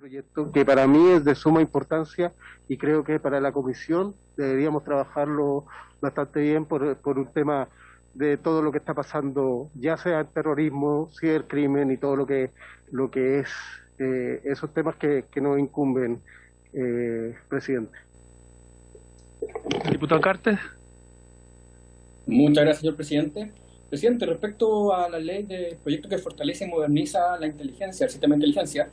proyecto que para mí es de suma importancia y creo que para la comisión deberíamos trabajarlo bastante bien por un tema de todo lo que está pasando, ya sea el terrorismo, cibercrimen y todo lo que es esos temas que nos incumben, presidente. Diputado Cartes. Muchas gracias, señor presidente. Presidente, respecto a la ley de proyecto que fortalece y moderniza la inteligencia, el sistema de inteligencia,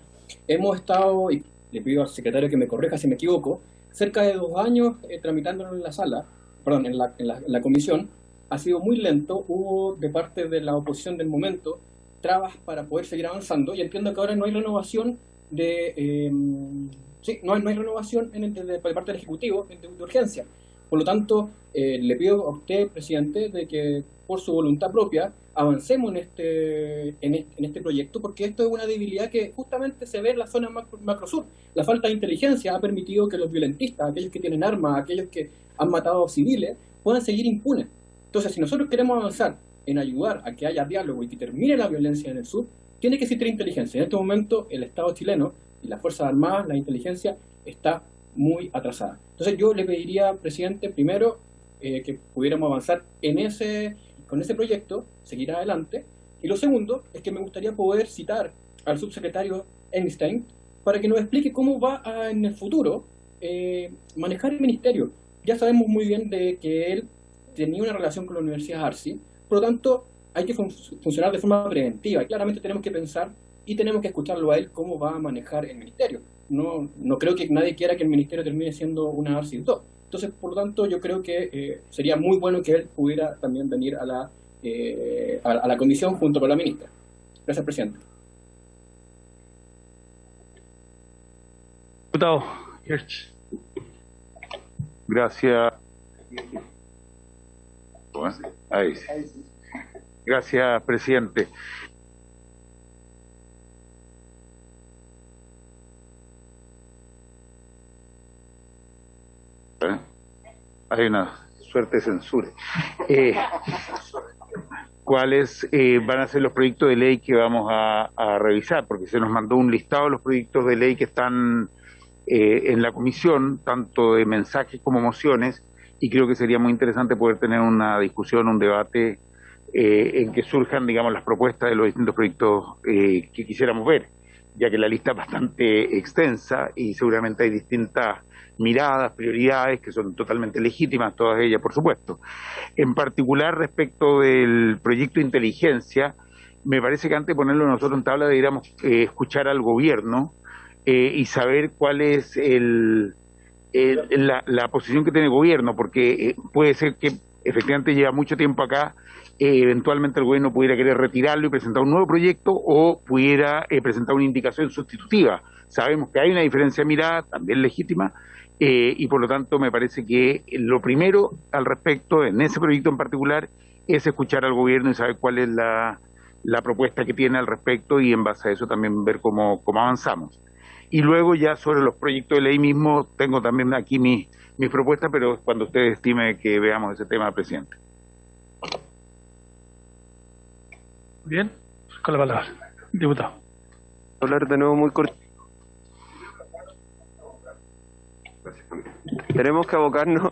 hemos estado, y le pido al secretario que me corrija si me equivoco, cerca de 2 años tramitándolo en la sala, perdón, en la comisión. Ha sido muy lento, hubo de parte de la oposición del momento trabas para poder seguir avanzando, y entiendo que ahora no hay renovación no hay renovación de parte del Ejecutivo de urgencia. Por lo tanto, le pido a usted, presidente, de que por su voluntad propia avancemos en este proyecto, porque esto es una debilidad que justamente se ve en la zona macrosur. La falta de inteligencia ha permitido que los violentistas, aquellos que tienen armas, aquellos que han matado a civiles, puedan seguir impunes. Entonces, si nosotros queremos avanzar en ayudar a que haya diálogo y que termine la violencia en el sur, tiene que existir inteligencia. En este momento, el Estado chileno y las Fuerzas Armadas, la inteligencia, está muy atrasada. Entonces, yo le pediría, presidente, primero, que pudiéramos avanzar con ese proyecto, seguir adelante. Y lo segundo es que me gustaría poder citar al subsecretario Einstein para que nos explique cómo va en el futuro manejar el ministerio. Ya sabemos muy bien de que él tenía una relación con la Universidad Arci, por lo tanto hay que funcionar de forma preventiva y claramente tenemos que pensar y tenemos que escucharlo a él cómo va a manejar el ministerio. No creo que nadie quiera que el ministerio termine siendo una Arci 2. Entonces, por lo tanto, yo creo que sería muy bueno que él pudiera también venir a la comisión junto con la ministra. Gracias, presidente. Diputado Hirsch. Gracias. Ahí. Gracias, presidente. Hay una suerte de censura. ¿Cuáles van a ser los proyectos de ley que vamos a revisar? Porque se nos mandó un listado de los proyectos de ley que están en la comisión, tanto de mensajes como mociones, y creo que sería muy interesante poder tener una discusión, un debate en que surjan, digamos, las propuestas de los distintos proyectos que quisiéramos ver, ya que la lista es bastante extensa y seguramente hay distintas miradas, prioridades que son totalmente legítimas, todas ellas, por supuesto. En particular, respecto del proyecto de inteligencia, me parece que antes de ponerlo nosotros en tabla deberíamos escuchar al gobierno y saber cuál es la posición que tiene el gobierno, porque puede ser que efectivamente lleva mucho tiempo acá, eventualmente el gobierno pudiera querer retirarlo y presentar un nuevo proyecto o pudiera presentar una indicación sustitutiva. Sabemos que hay una diferencia de mirada, también legítima, y por lo tanto me parece que lo primero al respecto, en ese proyecto en particular, es escuchar al gobierno y saber cuál es la propuesta que tiene al respecto y en base a eso también ver cómo avanzamos. Y luego ya sobre los proyectos de ley mismos, tengo también aquí mis propuestas, pero cuando usted estime que veamos ese tema, presidente. Bien, con la palabra, diputado. Hablar de nuevo muy corto. Tenemos que abocarnos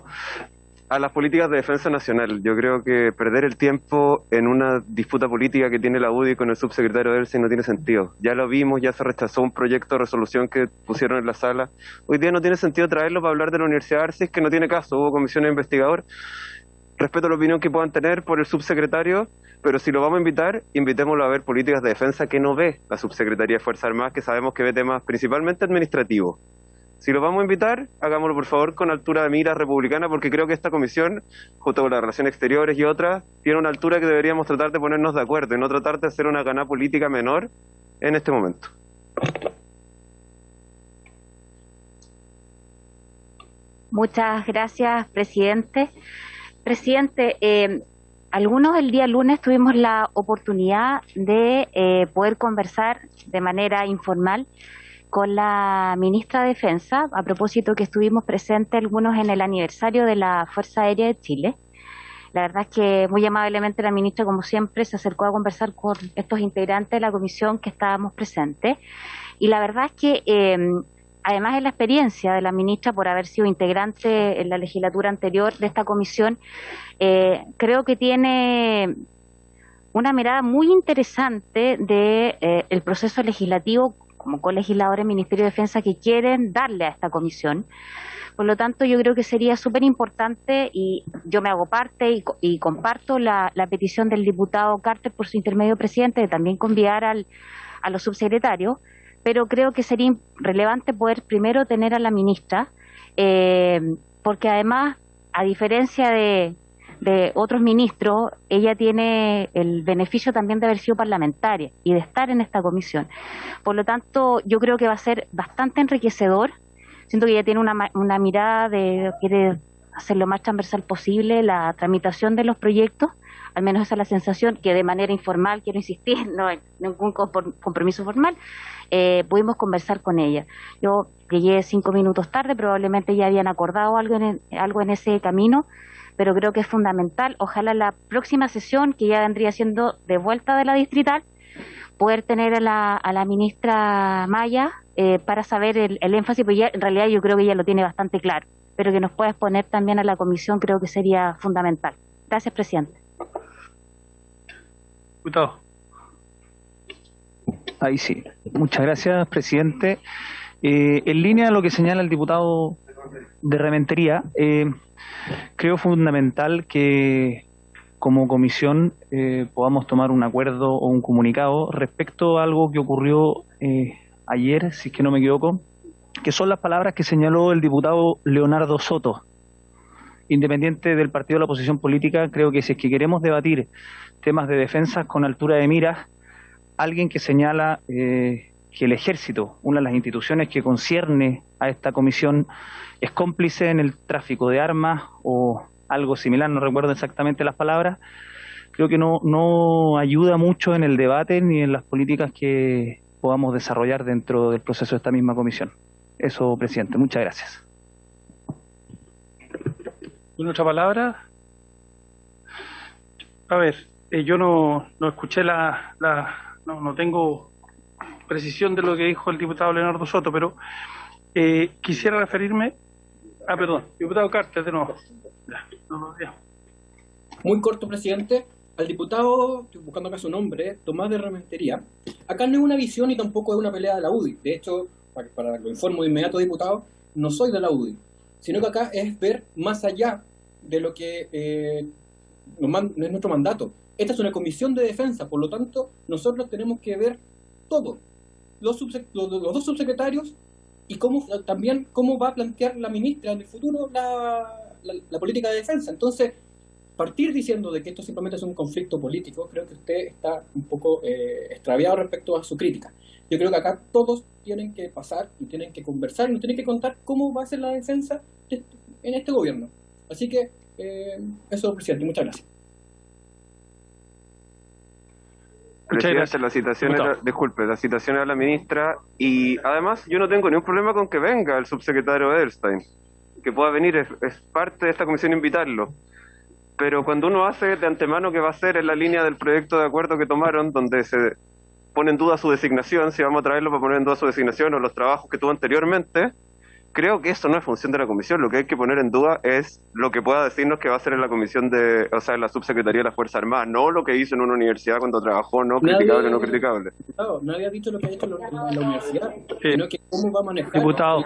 a las políticas de defensa nacional. Yo creo que perder el tiempo en una disputa política que tiene la UDI con el subsecretario Elsen no tiene sentido. Ya lo vimos, ya se rechazó un proyecto de resolución que pusieron en la sala. Hoy día no tiene sentido traerlo para hablar de la Universidad Arcis, que no tiene caso. Hubo comisiones de investigador. Respeto la opinión que puedan tener por el subsecretario, pero si lo vamos a invitar, invitémoslo a ver políticas de defensa que no ve la Subsecretaría de Fuerzas Armadas, que sabemos que ve temas principalmente administrativos. Si lo vamos a invitar, hagámoslo por favor con altura de miras republicana, porque creo que esta comisión, junto con las relaciones exteriores y otras, tiene una altura que deberíamos tratar de ponernos de acuerdo y no tratar de hacer una gana política menor en este momento. Muchas gracias, presidente. Presidente, algunos el día lunes tuvimos la oportunidad de poder conversar de manera informal con la ministra de Defensa, a propósito que estuvimos presentes algunos en el aniversario de la Fuerza Aérea de Chile. La verdad es que muy amablemente la ministra, como siempre, se acercó a conversar con estos integrantes de la comisión que estábamos presentes. Y la verdad es que, además de la experiencia de la ministra por haber sido integrante en la legislatura anterior de esta comisión, creo que tiene una mirada muy interesante de el proceso legislativo como colegisladores del Ministerio de Defensa que quieren darle a esta comisión. Por lo tanto, yo creo que sería súper importante, y yo me hago parte y comparto la petición del diputado Carter por su intermedio presidente, de también convidar a los subsecretarios, pero creo que sería relevante poder primero tener a la ministra, porque además, a diferencia de otros ministros, ella tiene el beneficio también de haber sido parlamentaria y de estar en esta comisión. Por lo tanto, yo creo que va a ser bastante enriquecedor. Siento que ella tiene una mirada quiere hacer lo más transversal posible la tramitación de los proyectos, al menos esa es la sensación, que de manera informal, quiero insistir, no hay ningún compromiso formal, pudimos conversar con ella. Yo llegué 5 minutos tarde, probablemente ya habían acordado algo en ese camino, pero creo que es fundamental, ojalá la próxima sesión, que ya vendría siendo de vuelta de la distrital, poder tener a la ministra Maya para saber el énfasis, porque ya, en realidad yo creo que ella lo tiene bastante claro, pero que nos pueda exponer también a la comisión creo que sería fundamental. Gracias, presidente. Diputado. Ahí sí. Muchas gracias, presidente. En línea de lo que señala el diputado de Rementería, creo fundamental que como comisión podamos tomar un acuerdo o un comunicado respecto a algo que ocurrió ayer, si es que no me equivoco, que son las palabras que señaló el diputado Leonardo Soto. Independiente del partido de la oposición política, creo que si es que queremos debatir temas de defensa con altura de miras, alguien que señala que el ejército, una de las instituciones que concierne a esta comisión, es cómplice en el tráfico de armas o algo similar, no recuerdo exactamente las palabras, creo que no ayuda mucho en el debate ni en las políticas que podamos desarrollar dentro del proceso de esta misma comisión. Eso, presidente. Muchas gracias. ¿Una otra palabra? A ver, yo no escuché no tengo precisión de lo que dijo el diputado Leonardo Soto, pero quisiera referirme... perdón, diputado Carter, de nuevo. Ya. Muy corto, presidente. Al diputado, estoy buscando acá su nombre, Tomás de Rementería. Acá no es una visión y tampoco es una pelea de la UDI. De hecho, para lo informo de inmediato, diputado, no soy de la UDI, sino que acá es ver más allá de lo que es nuestro mandato. Esta es una comisión de defensa, por lo tanto, nosotros tenemos que ver todo. Los dos subsecretarios y también cómo va a plantear la ministra en el futuro la política de defensa. Entonces, partir diciendo de que esto simplemente es un conflicto político, creo que usted está un poco extraviado respecto a su crítica. Yo creo que acá todos tienen que pasar y tienen que conversar y nos tienen que contar cómo va a ser la defensa en este gobierno. Así que, eso, presidente, muchas gracias. Presidente, la citación a la ministra, y además yo no tengo ningún problema con que venga el subsecretario Edelstein, que pueda venir, es parte de esta comisión invitarlo, pero cuando uno hace de antemano que va a ser en la línea del proyecto de acuerdo que tomaron, donde se pone en duda su designación, si vamos a traerlo para poner en duda su designación o los trabajos que tuvo anteriormente, creo que eso no es función de la comisión. Lo que hay que poner en duda es lo que pueda decirnos que va a hacer en la comisión en la subsecretaría de las Fuerzas Armadas, no lo que hizo en una universidad cuando trabajó, no criticable, no criticable. Claro, nadie ha dicho lo que ha hecho en la universidad, sino que cómo va a manejar Diputado.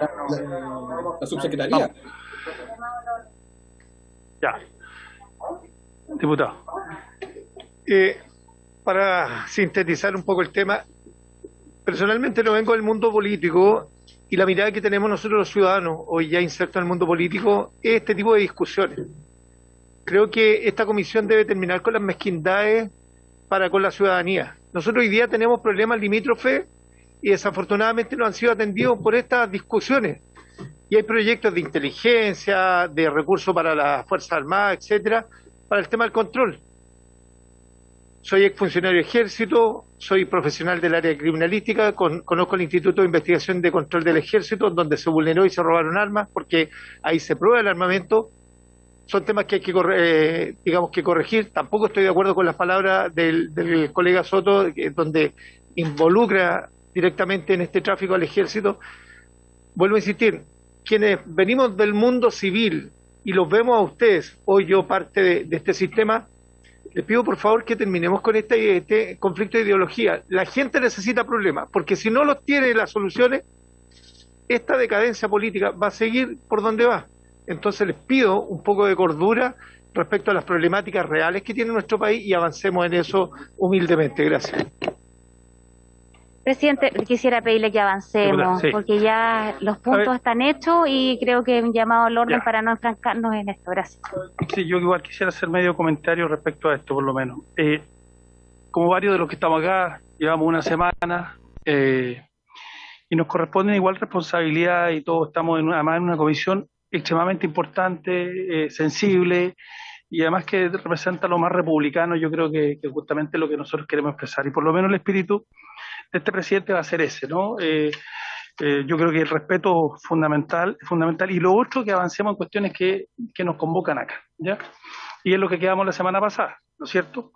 la subsecretaría. Ya. Diputado. Para sintetizar un poco el tema, personalmente no vengo del mundo político, y la mirada que tenemos nosotros los ciudadanos, hoy ya insertos en el mundo político, es este tipo de discusiones. Creo que esta comisión debe terminar con las mezquindades para con la ciudadanía. Nosotros hoy día tenemos problemas limítrofes y desafortunadamente no han sido atendidos por estas discusiones. Y hay proyectos de inteligencia, de recursos para las Fuerzas Armadas, etcétera, para el tema del control. Soy exfuncionario de Ejército, soy profesional del área criminalística, conozco el Instituto de Investigación de Control del Ejército, donde se vulneró y se robaron armas, porque ahí se prueba el armamento. son temas que hay que digamos que corregir. Tampoco estoy de acuerdo con las palabras del colega Soto, donde involucra directamente en este tráfico al ejército. Vuelvo a insistir, quienes venimos del mundo civil y los vemos a ustedes, hoy yo parte de este sistema, les pido por favor que terminemos con este conflicto de ideología. La gente necesita problemas, porque si no los tiene las soluciones, esta decadencia política va a seguir por donde va. Entonces les pido un poco de cordura respecto a las problemáticas reales que tiene nuestro país y avancemos en eso humildemente. Gracias. Presidente, quisiera pedirle que avancemos, Sí. porque ya los puntos están hechos y creo que un llamado al orden para no enfrancarnos en esto. Gracias. Sí, yo igual quisiera hacer medio comentario respecto a esto, por lo menos. Como varios de los que estamos acá, llevamos una semana y nos corresponde igual responsabilidad y todos estamos además en una comisión extremadamente importante, sensible y además que representa lo más republicano, yo creo que justamente lo que nosotros queremos expresar. Y por lo menos el espíritu de este presidente va a ser ese, ¿no? Yo creo que el respeto fundamental, y lo otro que avancemos en cuestiones que nos convocan acá, ¿ya? Y es lo que quedamos la semana pasada, ¿no es cierto?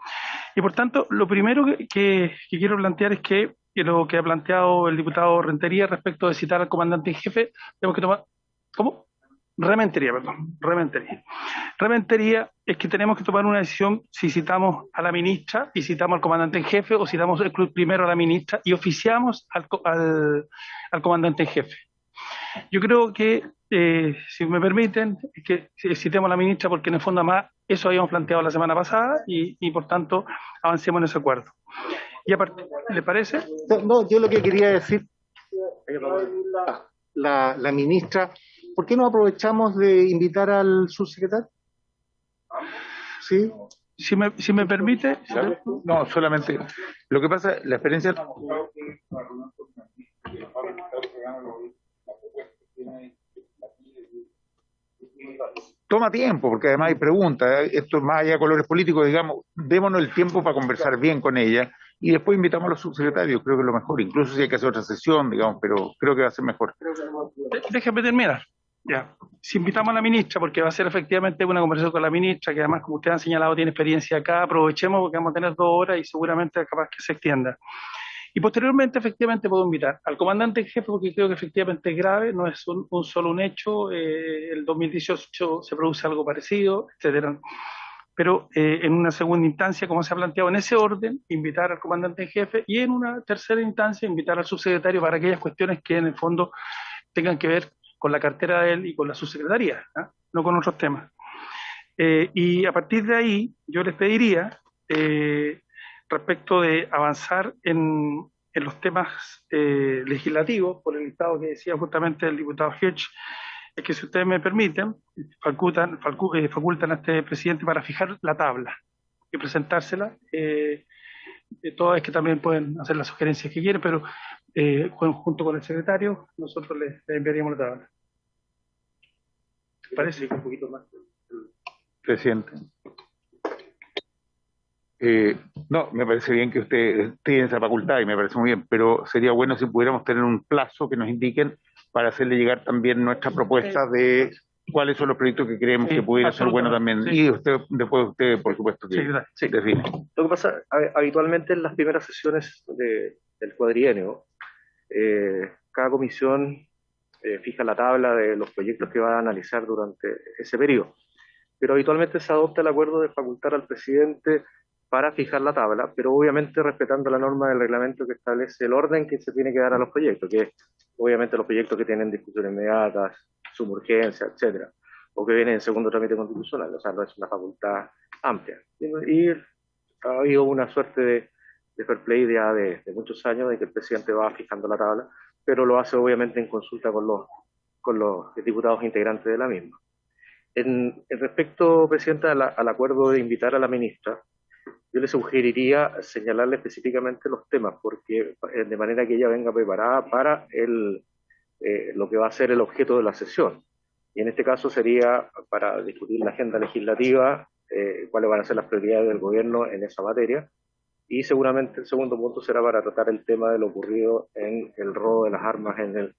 Y por tanto, lo primero que quiero plantear es que lo que ha planteado el diputado Rentería respecto de citar al comandante en jefe, tenemos que tomar... ¿Cómo? Rementería es que tenemos que tomar una decisión si citamos a la ministra y citamos al comandante en jefe o citamos primero a la ministra y oficiamos al comandante en jefe. Yo creo que, si me permiten, que citemos a la ministra porque en el fondo además eso habíamos planteado la semana pasada y por tanto avancemos en ese acuerdo. Y aparte, ¿le parece? No, yo lo que quería decir, la ministra, ¿por qué no aprovechamos de invitar al subsecretario? ¿Sí? Si me permite. No, solamente. Lo que pasa, la experiencia. Toma tiempo, porque además hay preguntas. Esto más allá de colores políticos, digamos, démonos el tiempo para conversar bien con ella y después invitamos a los subsecretarios. Creo que es lo mejor. Incluso si hay que hacer otra sesión, digamos, pero creo que va a ser mejor. Déjame terminar. Ya, si invitamos a la ministra, porque va a ser efectivamente una conversación con la ministra, que además, como ustedes han señalado, tiene experiencia acá, aprovechemos porque vamos a tener 2 horas y seguramente capaz que se extienda. Y posteriormente, efectivamente, puedo invitar al comandante en jefe, porque creo que efectivamente es grave, no es solo un hecho, el 2018 se produce algo parecido, etcétera. Pero en una segunda instancia, como se ha planteado en ese orden, invitar al comandante en jefe y en una tercera instancia invitar al subsecretario para aquellas cuestiones que en el fondo tengan que ver con la cartera de él y con la subsecretaría, ¿eh? No con otros temas. Y a partir de ahí, yo les pediría, respecto de avanzar en los temas legislativos, por el listado que decía justamente el diputado Hirsch, es que si ustedes me permiten, facultan a este presidente para fijar la tabla y presentársela. Todas es que también pueden hacer las sugerencias que quieren, pero junto con el secretario, nosotros le enviaríamos la tabla. ¿Parece? Un poquito más. Presidente. No, me parece bien que usted tiene esa facultad y me parece muy bien, pero sería bueno si pudiéramos tener un plazo que nos indiquen para hacerle llegar también nuestra propuesta de cuáles son los proyectos que creemos que pudieran ser buenos también. Sí. Y después usted, por supuesto, que define. Lo que pasa, habitualmente en las primeras sesiones del cuadrienio, cada comisión fija la tabla de los proyectos que va a analizar durante ese periodo. Pero habitualmente se adopta el acuerdo de facultar al presidente para fijar la tabla, pero obviamente respetando la norma del reglamento que establece el orden que se tiene que dar a los proyectos, que es obviamente los proyectos que tienen discusiones inmediatas, suma urgencia, etcétera, o que vienen en segundo trámite constitucional, o sea, no es una facultad amplia. Y ha habido una suerte de fair play ya de muchos años, de que el presidente va fijando la tabla, pero lo hace obviamente en consulta con los diputados integrantes de la misma. En respecto, presidenta, al acuerdo de invitar a la ministra, yo le sugeriría señalarle específicamente los temas, porque de manera que ella venga preparada para lo que va a ser el objeto de la sesión. Y en este caso sería para discutir la agenda legislativa, cuáles van a ser las prioridades del gobierno en esa materia, y seguramente el segundo punto será para tratar el tema de lo ocurrido en el robo de las armas en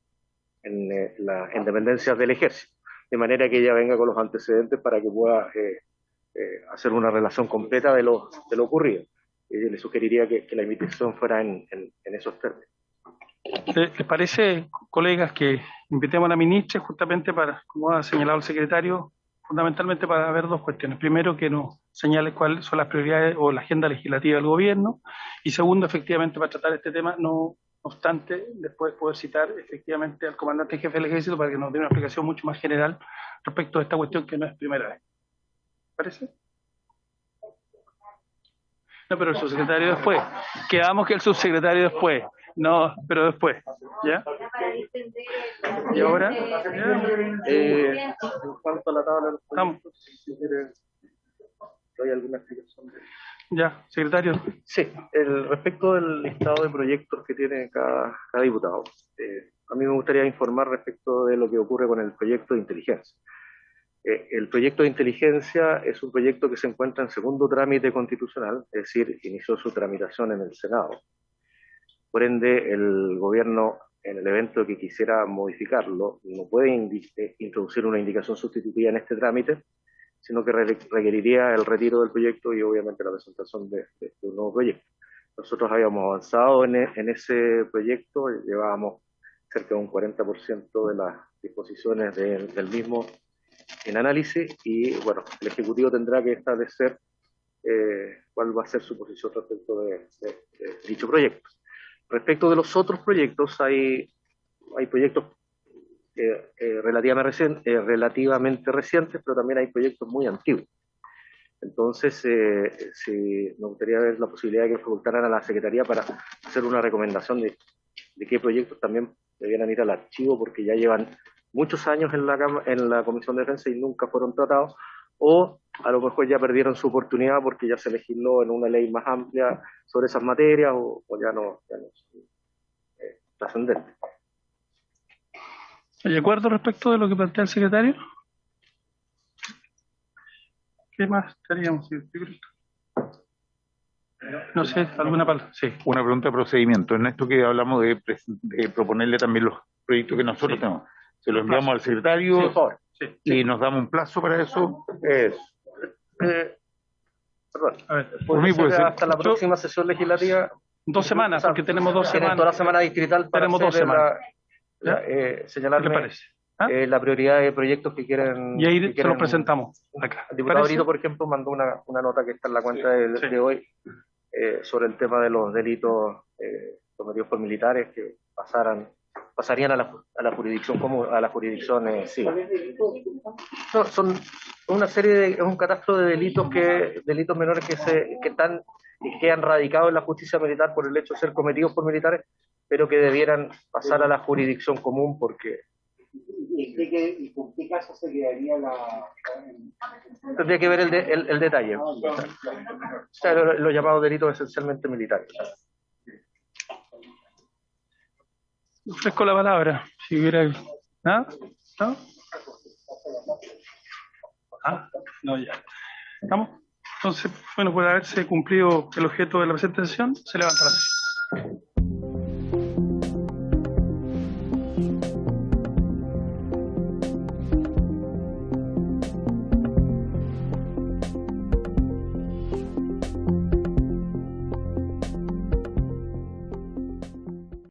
dependencias del ejército. de manera que ella venga con los antecedentes para que pueda hacer una relación completa de lo ocurrido. Le sugeriría que la invitación fuera en esos términos. ¿Les parece, colegas, que invitemos a la ministra justamente para, como ha señalado el secretario, fundamentalmente para ver dos cuestiones? Primero, que nos señale cuáles son las prioridades o la agenda legislativa del gobierno, y segundo, efectivamente, para tratar este tema, no obstante, después poder citar efectivamente al comandante en jefe del ejército para que nos dé una explicación mucho más general respecto a esta cuestión que no es primera vez. ¿Parece? No, pero el subsecretario después. Quedamos que el subsecretario después. No, pero después. ¿Ya? ¿Y ahora? En cuanto a la tabla, Estamos. ¿hay alguna explicación? Ya, secretario. Sí, respecto del listado de proyectos que tiene cada diputado, a mí me gustaría informar respecto de lo que ocurre con el proyecto de inteligencia. El proyecto de inteligencia es un proyecto que se encuentra en segundo trámite constitucional, es decir, inició su tramitación en el Senado. Por ende, el gobierno, en el evento que quisiera modificarlo, no puede introducir una indicación sustitutiva en este trámite, sino que requeriría el retiro del proyecto y obviamente la presentación de un nuevo proyecto. Nosotros habíamos avanzado en ese proyecto, llevábamos cerca de un 40% de las disposiciones del mismo en análisis, y bueno, el Ejecutivo tendrá que establecer cuál va a ser su posición respecto de dicho proyecto. Respecto de los otros proyectos, hay proyectos relativamente recientes, pero también hay proyectos muy antiguos. Entonces, me gustaría ver la posibilidad de que facultaran a la Secretaría para hacer una recomendación de qué proyectos también debieran ir al archivo, porque ya llevan muchos años en la Comisión de Defensa y nunca fueron tratados, o a lo mejor ya perdieron su oportunidad porque ya se legisló en una ley más amplia sobre esas materias, o ya no son trascendentes. ¿De acuerdo respecto de lo que plantea el secretario? ¿Qué más estaríamos? No sé, alguna palabra. Sí. Una pregunta de procedimiento. En esto que hablamos de proponerle también los proyectos que nosotros tenemos, se los enviamos al secretario, Sí, por favor. y nos damos un plazo para eso. Perdón. A ver, Por mí puede ser. Hasta la próxima sesión legislativa. 2 semanas, porque tenemos 2 Tienen semanas. toda la semana distrital para Tenemos 2 hacer semanas. señalarme ¿Qué le parece? ¿Ah? la prioridad de proyectos que quieren. Y ahí que se quieren- los presentamos acá. El diputado ¿Parece? Brito, por ejemplo, mandó una nota que está en la cuenta de hoy sobre el tema de los delitos cometidos por militares que pasarían a la jurisdicción civil. No, son una serie es un catastro de delitos menores que han radicado en la justicia militar por el hecho de ser cometidos por militares, pero que debieran pasar a la jurisdicción común porque. ¿Y con qué caso se quedaría Tendría que ver el detalle. O sea, los llamados delitos esencialmente militares. Ofrezco la palabra. Si hubiera. ¿Ah? ¿No? ¿Ah? No, ya. ¿Estamos? Entonces, bueno, por haberse cumplido el objeto de la presentación, se levanta la sesión.